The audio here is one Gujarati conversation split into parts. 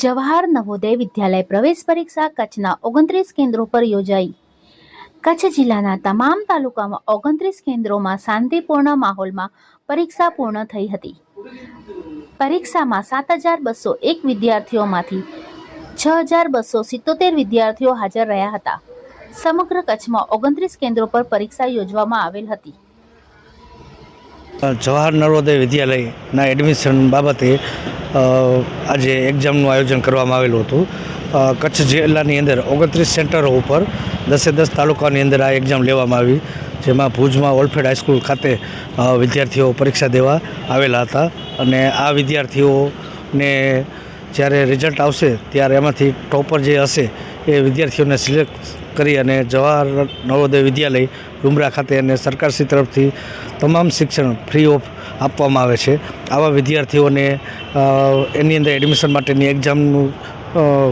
જવાહર નવોદય વિદ્યાલય પ્રવેશ પરીક્ષા કચ્છના 29 કેન્દ્રો પર યોજાઈ। કચ્છ જિલ્લાના તમામ તાલુકામાં 29 કેન્દ્રોમાં શાંતિપૂર્ણ માહોલમાં પરીક્ષા પૂર્ણ થઈ હતી। પરીક્ષામાં 7,201 વિદ્યાર્થીઓમાંથી 6,277 વિદ્યાર્થીઓ હાજર રહ્યા હતા। સમગ્ર કચ્છમાં 29 કેન્દ્રો પર પરીક્ષા યોજવામાં આવેલ હતી। જવાહર નવોદય વિદ્યાલયના એડમિશન બાબતે આજે એક્ઝામનું આયોજન કરવામાં આવેલું હતું। કચ્છ જિલ્લાની અંદર 29 સેન્ટરો ઉપર 10 તાલુકાની અંદર આ એક્ઝામ લેવામાં આવી, જેમાં ભુજમાં ઓલફેડ હાઈસ્કૂલ ખાતે વિદ્યાર્થીઓ પરીક્ષા દેવા આવેલા હતા। અને આ વિદ્યાર્થીઓને જ્યારે રિઝલ્ટ આવશે ત્યારે એમાંથી ટોપર જે હશે એ વિદ્યાર્થીઓને સિલેક્ટ કરી અને જવાહર નવોદય વિદ્યાલય ડુમરા ખાતે અને સરકારશ્રી તરફથી તમામ શિક્ષણ ફ્રી ઓફ આપવામાં આવે છે। આવા વિદ્યાર્થીઓને એની અંદર એડમિશન માટેની એક્ઝામનું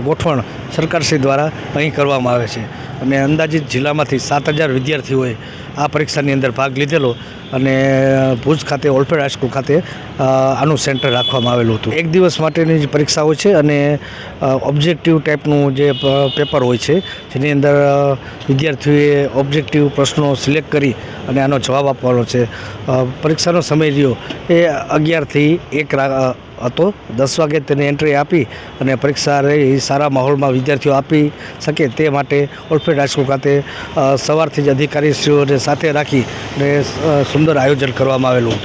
ગોઠવણ સરકારશ્રી દ્વારા અહીં કરવામાં આવે છે અને અંદાજિત જિલ્લામાંથી 7,000 વિદ્યાર્થીઓએ આ પરીક્ષાની અંદર ભાગ લીધેલો અને ભુજ ખાતે ઓલફેડ હાઈસ્કૂલ ખાતે આનું સેન્ટર રાખવામાં આવેલું હતું। એક દિવસ માટેની જે પરીક્ષા હોય છે અને ઓબ્જેક્ટિવ ટાઈપનું જે પેપર હોય છે, જેની અંદર વિદ્યાર્થીઓએ ઓબ્જેક્ટિવ પ્રશ્નો સિલેક્ટ કરી અને આનો જવાબ આપવાનો છે। પરીક્ષાનો સમય રહ્યો એ 11 થી 1 હતો। 10 વાગે તેની એન્ટ્રી આપી અને પરીક્ષા રહી સારા માહોલમાં વિદ્યાર્થીઓ આપી શકે તે માટે ઓલફેડ હાઈસ્કૂલ ખાતે સવારથી જ અધિકારીશ્રીઓને સાથે રાખી અને સુંદર આયોજન કરવામાં આવેલું।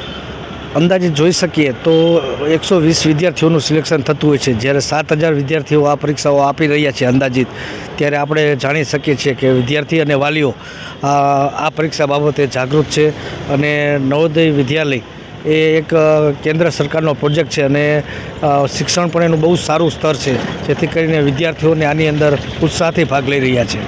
અંદાજે જોઈ શકીએ તો 120 વિદ્યાર્થીઓનું સિલેક્શન થતું હોય છે, જ્યારે 7,000 વિદ્યાર્થીઓ આ પરીક્ષાઓ આપી રહ્યા છે અંદાજિત। ત્યારે આપણે જાણી શકીએ છીએ કે વિદ્યાર્થી અને વાલીઓ આ પરીક્ષા બાબતે જાગૃત છે અને નવોદય વિદ્યાલય એ એક કેન્દ્ર સરકારનો પ્રોજેક્ટ છે અને શિક્ષણ પણ એનું બહુ સારું સ્તર છે, જેથી કરીને વિદ્યાર્થીઓને આની અંદર ઉત્સાહથી ભાગ લઈ રહ્યા છે।